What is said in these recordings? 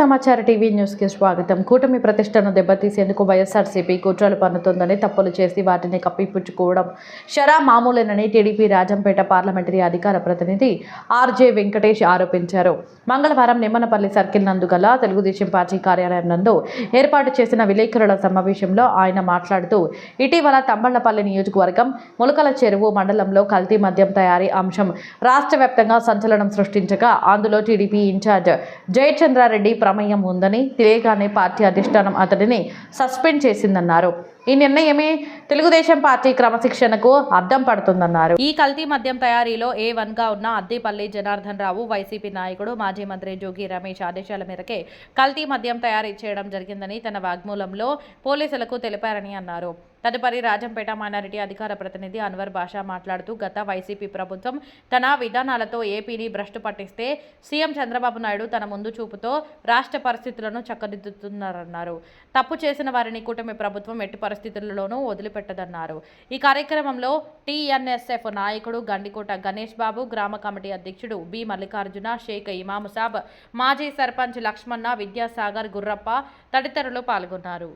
సమాచార TV news కి స్వాగతం. కూటమి ప్రతిష్టను దెబ్బతీసేందుకు వైఎస్ఆర్సీపీ కుట్రలు పన్నుతోందని, తప్పులు చేసి వాటిని కప్పిపుచ్చుకోవడం షరా మామూలేనని టీడీపీ రాజంపేట పార్లమెంటరీ అధికార ప్రతినిధి ఆర్జే వెంకటేష్ ఆరోపించారు. మంగళవారం నిమ్మనపల్లి సర్కిల్ నందు గల తెలుగుదేశం పార్టీ కార్యాలయం నందు ఏర్పాటు చేసిన విలేకరుల సమావేశంలో ఆయన మాట్లాడుతూ, ఇటీవల తంబళ్లపల్లి నియోజకవర్గం ములకల చెరువు మండలంలో కల్తీ మద్యం తయారీ అంశం రాష్ట్ర వ్యాప్తంగా సంచలనం సృష్టించగా, అందులో టీడీపీ ఇన్ఛార్జ్ జయచంద్రారెడ్డి ప్రమేయం ఉందని తెలియగానే పార్టీ అధిష్టానం అతడిని సస్పెండ్ చేసిందన్నారు. ఈ నిర్ణయమే తెలుగుదేశం పార్టీ క్రమశిక్షణకు అద్దం పడుతుందన్నారు. ఈ కల్తీ మద్యం తయారీలో A1 గా ఉన్న అద్దిపల్లి జనార్దన్ రావు వైసీపీ నాయకుడు మాజీ మంత్రి జోగి రమేష్ ఆదేశాల మేరకే కల్తీ మద్యం తయారీ చేయడం జరిగిందని తన వాగ్మూలంలో పోలీసులకు తెలిపారని అన్నారు. తదుపరి రాజంపేట మైనారిటీ అధికార ప్రతినిధి అన్వర్ బాషా మాట్లాడుతూ, గత వైసీపీ ప్రభుత్వం తన విధానాలతో ఏపీని భ్రష్టు పట్టిస్తే సీఎం చంద్రబాబు నాయుడు తన ముందు చూపుతో రాష్ట్ర పరిస్థితులను చక్కదిద్దుతున్నారన్నారు. తప్పు చేసిన వారిని కూటమి ప్రభుత్వం ఎట్టి పరిస్థితుల్లోనూ వదిలిపెట్టదన్నారు. ఈ కార్యక్రమంలో టీఎన్ఎస్ఎఫ్ నాయకుడు గండికోట గణేష్ బాబు, గ్రామ కమిటీ అధ్యక్షుడు బి మల్లికార్జున, షేక్ ఇమాము సాబ్, మాజీ సర్పంచ్ లక్ష్మణ, విద్యాసాగర్, గుర్రప్ప తదితరులు పాల్గొన్నారు.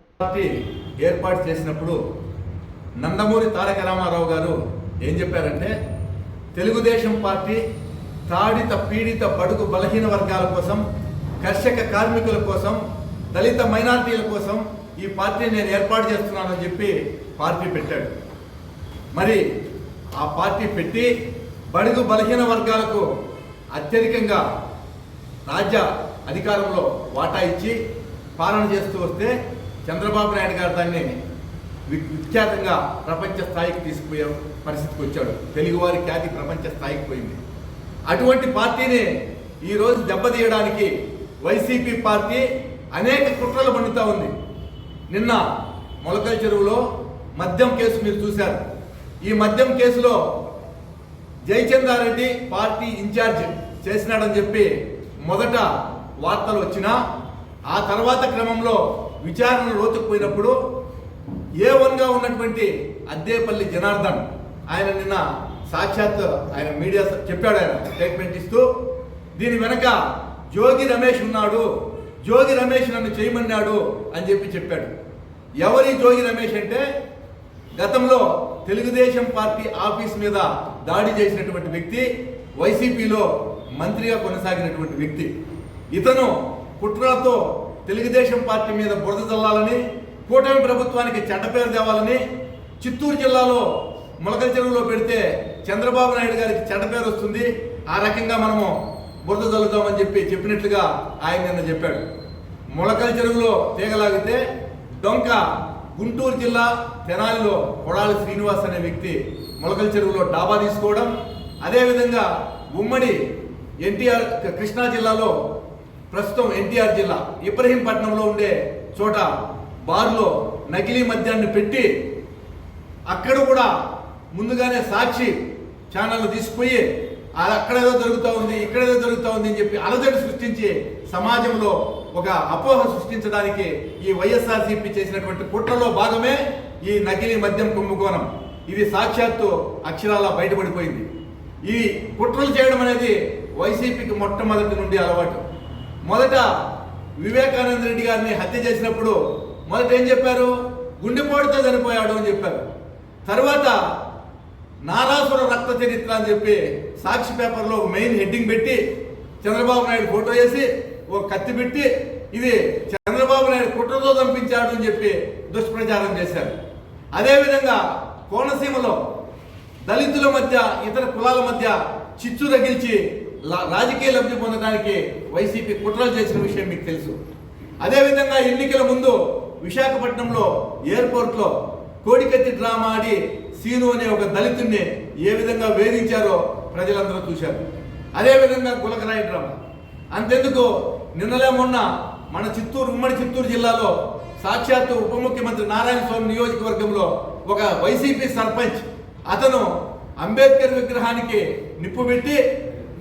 ఏర్పాటు చేసినప్పుడు నందమూరి తారక రామారావు గారు ఏం చెప్పారంటే, తెలుగుదేశం పార్టీ తాడిత పీడిత బడుగు బలహీన వర్గాల కోసం, కర్షక కార్మికుల కోసం, దళిత మైనారిటీల కోసం ఈ పార్టీ నేను ఏర్పాటు చేస్తున్నానని చెప్పి పార్టీ పెట్టాడు. మరి ఆ పార్టీ పెట్టి బడుగు బలహీన వర్గాలకు అత్యధికంగా రాజ్య అధికారంలో వాటా ఇచ్చి పాలన చేస్తూ వస్తే చంద్రబాబు నాయుడు గారు దాన్ని విఖ్యాతంగా ప్రపంచ స్థాయికి తీసుకుపోయే పరిస్థితికి వచ్చాడు. తెలుగువారి ఖ్యాతి ప్రపంచ స్థాయికి పోయింది. అటువంటి పార్టీని ఈరోజు దెబ్బతీయడానికి వైసీపీ పార్టీ అనేక కుట్రలు పండుతూ ఉంది. నిన్న మొలకల చెరువులో మద్యం కేసు మీరు చూశారు. ఈ మద్యం కేసులో జయచంద్రారెడ్డి పార్టీ ఇన్ఛార్జ్ చేసినాడని చెప్పి మొదట వార్తలు వచ్చినా, ఆ తర్వాత క్రమంలో విచారణ లోతుకుపోయినప్పుడు A1 గా ఉన్నటువంటి అద్దేపల్లి జనార్దన్ ఆయన నిన్న సాక్షాత్ ఆయన మీడియా చెప్పాడు. ఆయన స్టేట్మెంట్ ఇస్తూ, దీని వెనక జోగి రమేష్ ఉన్నాడు, జోగి రమేష్ నన్ను చేయమన్నాడు అని చెప్పాడు. ఎవరి జోగి రమేష్ అంటే, గతంలో తెలుగుదేశం పార్టీ ఆఫీస్ మీద దాడి చేసినటువంటి వ్యక్తి, వైసీపీలో మంత్రిగా కొనసాగినటువంటి వ్యక్తి. ఇతను కుట్రలతో తెలుగుదేశం పార్టీ మీద బురద చల్లాలని, కూటమి ప్రభుత్వానికి చెడ్డ పేరు తేవాలని, చిత్తూరు జిల్లాలో మొలకల చెరువులో పెడితే చంద్రబాబు నాయుడు గారికి చెడ్డ పేరు వస్తుంది, ఆ రకంగా మనము బురద చల్లుతామని చెప్పినట్లుగా ఆయన నిన్న చెప్పాడు. మొలకల చెరువులో తీగలాగితే డొంక గుంటూరు జిల్లా తెనాలిలో కొడాలి శ్రీనివాస్ అనే వ్యక్తి మొలకల చెరువులో డాబా తీసుకోవడం, అదేవిధంగా ఉమ్మడి ఎన్టీఆర్ కృష్ణా జిల్లాలో ప్రస్తుతం ఎన్టీఆర్ జిల్లా ఇబ్రహీంపట్నంలో ఉండే చోట బార్లో నకిలీ మద్యాన్ని పెట్టి అక్కడ కూడా ముందుగానే సాక్షి ఛానల్ తీసుకుపోయి అక్కడేదో జరుగుతూ ఉంది, ఇక్కడేదో జరుగుతూ ఉంది అని చెప్పి అలజడి సృష్టించి సమాజంలో ఒక అపోహ సృష్టించడానికి ఈ వైఎస్ఆర్సీపీ చేసినటువంటి కుట్రలో భాగమే ఈ నకిలీ మద్యం కుంభకోణం. ఇది సాక్షాత్తు అక్షరాలా బయటపడిపోయింది. ఈ కుట్రలు చేయడం అనేది వైసీపీకి మొట్టమొదటి నుండి అలవాటు. మొదట వివేకానంద రెడ్డి గారిని హత్య చేసినప్పుడు మొదట ఏం చెప్పారు? గుండెపోటుతో చనిపోయాడు అని చెప్పారు. తర్వాత నారాసుర రక్త చరిత్ర అని చెప్పి సాక్షి పేపర్లో ఒక మెయిన్ హెడ్డింగ్ పెట్టి చంద్రబాబు నాయుడు ఫోటో వేసి ఒక కత్తి పెట్టి ఇది చంద్రబాబు నాయుడు కుట్రతో చంపించాడు అని చెప్పి దుష్ప్రచారం చేశారు. అదేవిధంగా కోనసీమలో దళితుల మధ్య, ఇతర కులాల మధ్య చిచ్చు రగిల్చి రాజకీయ లబ్ధి పొందడానికి వైసీపీ కుట్రలు చేసిన విషయం మీకు తెలుసు. అదేవిధంగా ఎన్నికల ముందు విశాఖపట్నంలో ఎయిర్పోర్ట్లో కోడికత్తి డ్రామా ఆడి సీను అనే ఒక దళితుడిని ఏ విధంగా వేధించారో ప్రజలందరూ చూశారు. అదేవిధంగా గులకరాయి డ్రామా. అంతెందుకు, నిన్నలే మొన్న మన ఉమ్మడి చిత్తూరు జిల్లాలో సాక్షాత్తు ఉప ముఖ్యమంత్రి నారాయణ స్వామి నియోజకవర్గంలో ఒక వైసీపీ సర్పంచ్ అతను అంబేద్కర్ విగ్రహానికి నిప్పు పెట్టి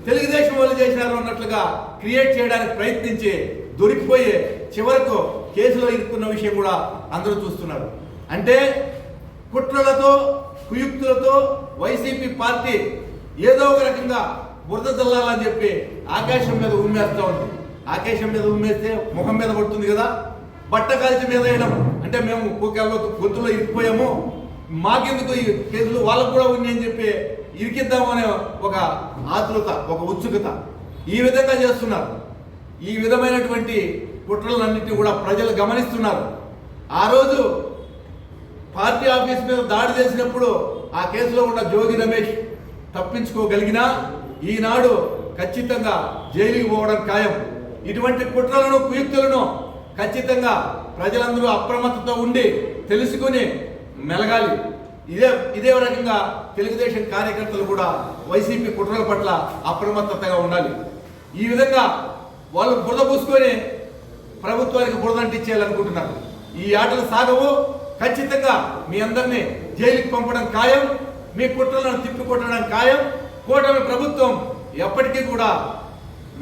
తెలుగుదేశం వాళ్ళు చేసినారు అన్నట్లుగా క్రియేట్ చేయడానికి ప్రయత్నించి దొరికిపోయి చివరకు కేసులో ఇరుక్కున్న విషయం కూడా అందరూ చూస్తున్నారు. అంటే కుట్రలతో, కుయుక్తులతో వైసీపీ పార్టీ ఏదో ఒక రకంగా బురద చల్లాలని చెప్పి ఆకాశం మీద ఉమ్మేస్తూ ఉంది. ఆకాశం మీద ఉమ్మేస్తే ముఖం మీద పడుతుంది కదా, బట్ట కాల్చి మీద వేయడం అంటే మేము గొంతులో ఇరికిపోయాము, మాకెందుకు ఈ కేసులు వాళ్ళకు కూడా ఉంది అని చెప్పి ఇరికిద్దామనే ఒక ఆతృత, ఒక ఉత్సుకత ఈ విధంగా చేస్తున్నారు. ఈ విధమైనటువంటి కుట్రలన్నింటినీ కూడా ప్రజలు గమనిస్తున్నారు. ఆ రోజు పార్టీ ఆఫీస్ మీద దాడి చేసినప్పుడు ఆ కేసులో ఉన్న జోగి రమేష్ తప్పించుకోగలిగినా ఈనాడు ఖచ్చితంగా జైలుకి పోవడం ఖాయం. ఇటువంటి కుట్రలను కుయుక్తులను ఖచ్చితంగా ప్రజలందరూ అప్రమత్తతో ఉండి తెలుసుకుని మెలగాలి. ఇదే రకంగా తెలుగుదేశం కార్యకర్తలు కూడా వైసీపీ కుట్రల పట్ల అప్రమత్తతగా ఉండాలి. ఈ విధంగా వాళ్ళు బురద పూసుకొని ప్రభుత్వానికి బురదంటించేయాలనుకుంటున్నారు. ఈ ఆటలు సాగవు. ఖచ్చితంగా మీ అందరినీ జైలుకి పంపడం ఖాయం, మీ కుట్రలను తిప్పికొట్టడం ఖాయం. కూటమి ప్రభుత్వం ఎప్పటికీ కూడా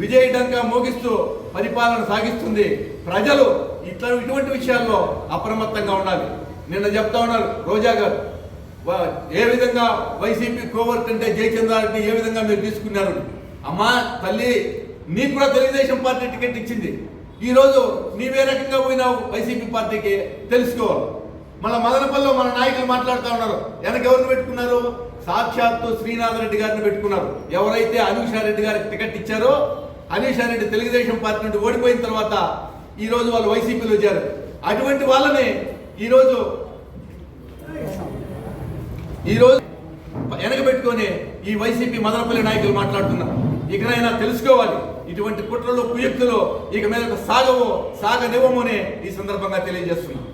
విజయడంగా మోగిస్తూ పరిపాలన సాగిస్తుంది. ప్రజలు ఇటువంటి విషయాల్లో అప్రమత్తంగా ఉండాలి. నిన్న చెప్తా ఉన్నారు రోజా గారు, ఏ విధంగా వైసీపీ కోవర్ట్ అంటే జయచంద్రారెడ్డి ఏ విధంగా మీరు తీసుకున్నారు. అమ్మా తల్లి, నీకు కూడా తెలుగుదేశం పార్టీ టికెట్ ఇచ్చింది. ఈరోజు నీవే రకంగా పోయినావు వైసీపీ పార్టీకి తెలుసుకోవాలి. మళ్ళీ మదనపల్లిలో మన నాయకులు మాట్లాడుతూ ఉన్నారు, వెనక ఎవరిని పెట్టుకున్నారు? సాక్షాత్తు శ్రీనాథ్ రెడ్డి గారిని పెట్టుకున్నారు. ఎవరైతే అనూషారెడ్డి గారికి టికెట్ ఇచ్చారో, అనూషారెడ్డి తెలుగుదేశం పార్టీ నుండి ఓడిపోయిన తర్వాత ఈరోజు వాళ్ళు వైసీపీలో వచ్చారు. అటువంటి వాళ్ళని ఈరోజు వెనక పెట్టుకొని ఈ వైసీపీ మదనపల్లి నాయకులు మాట్లాడుతున్నారు. ఇకనైనా తెలుసుకోవాలి, ఇటువంటి కుట్రలు కుయుక్తులు ఇక మీద సాగనివ్వమని ఈ సందర్భంగా తెలియజేస్తున్నాం.